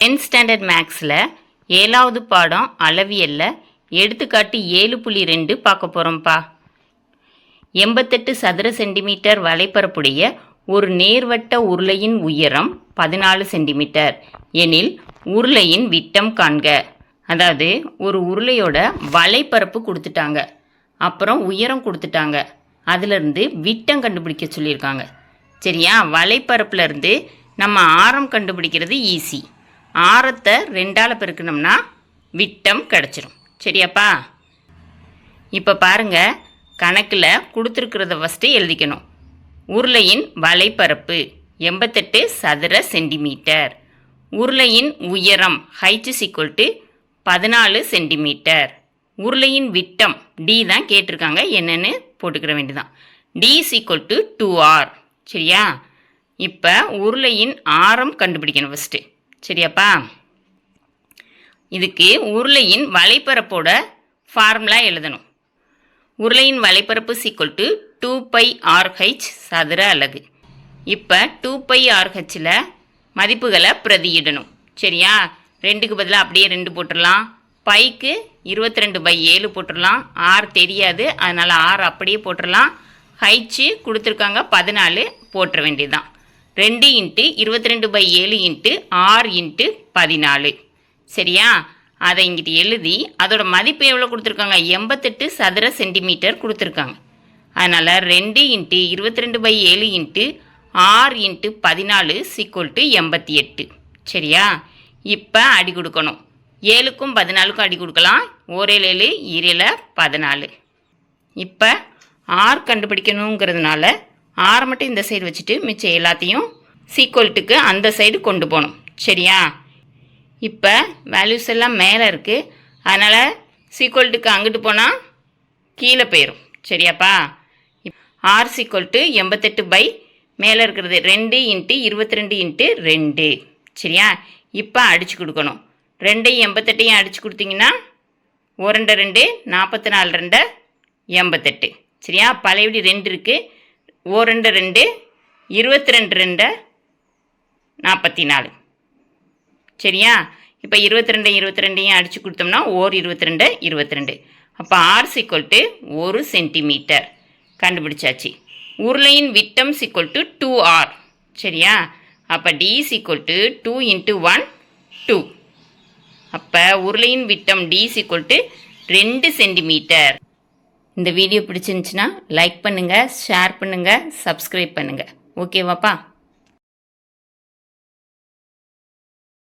10th standard மேக்ஸில் 7வது பாடம் அளவியல்ல எடுத்துக்காட்டு 7.2 பார்க்க போகிறோம்ப்பா. 88 சதுர சென்டிமீட்டர் வலைப்பரப்புடைய ஒரு நேர்வட்ட உருளையின் உயரம் 14 சென்டிமீட்டர் எனில் உருளையின் விட்டம் காண்க. அதாவது ஒரு உருளையோட வலைப்பரப்பு கொடுத்துட்டாங்க, அப்புறம் உயரம் கொடுத்துட்டாங்க, அதிலிருந்து விட்டம் கண்டுபிடிக்க சொல்லியிருக்காங்க. சரியா? வலைப்பரப்புலேருந்து நம்ம ஆரம் கண்டுபிடிக்கிறது ஈஸி. ஆரத்தை 2ஆல் பெருக்கணும்னா விட்டம் கிடச்சிரும். சரியாப்பா? இப்போ பாருங்கள், கணக்கில் கொடுத்துருக்கிறத ஃபஸ்ட்டு எழுதிக்கணும். உருளையின் வலைப்பரப்பு 88 சதுர சென்டிமீட்டர். உருளையின் உயரம் ஹைட் = 14 சென்டிமீட்டர். உருளையின் விட்டம் டி தான் கேட்டிருக்காங்க, என்னன்னு போட்டுக்கிற வேண்டியதான். D = 2r. சரியா? இப்போ உருளையின் ஆரம் கண்டுபிடிக்கணும் ஃபஸ்ட்டு. சரியாப்பா? இதுக்கு உருளையின் வலைப்பரப்போட ஃபார்முலா எழுதணும். உருளையின் வலைப்பரப்பு = 2πrh சதுர அலகு. இப்போ 2πrhல மதிப்புகளை பிரதியிடணும். சரியா? 2க்கு பதிலாக அப்படியே 2 போட்டுடலாம். பைக்கு 22/7 போட்டுடலாம். ஆர் தெரியாது, அதனால் ஆர் அப்படியே போட்டுடலாம். ஹைச்சு கொடுத்துருக்காங்க 14, போட்டுற வேண்டியதுதான். 2 × 22/7 × r × 14. சரியா? அதை இங்கிட்டு எழுதி அதோட மதிப்பு எவ்வளோ கொடுத்துருக்காங்க? 88 சதுர சென்டிமீட்டர் கொடுத்துருக்காங்க. அதனால் 2 × 22/7 × r × 14 = 88. சரியா? இப்போ அடி கொடுக்கணும். 7க்கும் 14க்கும் அடி கொடுக்கலாம். 1 7 7 14. இப்போ ஆர் கண்டுபிடிக்கணுங்கிறதுனால ஆரை மட்டும் இந்த சைடு வச்சுட்டு மிச்சம் எல்லாத்தையும் சீக்வல்ட்டுக்கு அந்த சைடு கொண்டு போகணும். சரியா? இப்போ வேல்யூஸ் எல்லாம் மேலே இருக்குது, அதனால் சீக்வல்ட்டுக்கு அங்கிட்டு போனால் கீழே போயிடும். சரியாப்பா? ஆர் = 88 மேலே இருக்கிறது 2 × 22 × 2. சரியா? இப்போ அடித்து கொடுக்கணும். 2 88 அடித்து கொடுத்தீங்கன்னா 1 2 44 2 88. சரியா? பழையபடி 2 இருக்குது. 1 2 22 2 44. சரியா? இப்போ 22 22 அடித்து கொடுத்தோம்னா 22 22. அப்போ ஆர் = 1 சென்டிமீட்டர் கண்டுபிடிச்சாச்சு. உருளையின் விட்டம் = 2r. சரியா? அப்போ டி = 2 × 1 2. அப்போ உருளையின் விட்டம் டி = 2 சென்டிமீட்டர். இந்த வீடியோ பிடிச்சிருந்துச்சுன்னா லைக் பண்ணுங்கள், ஷேர் பண்ணுங்கள், சப்ஸ்கிரைப் பண்ணுங்கள். ஓகேவாப்பா?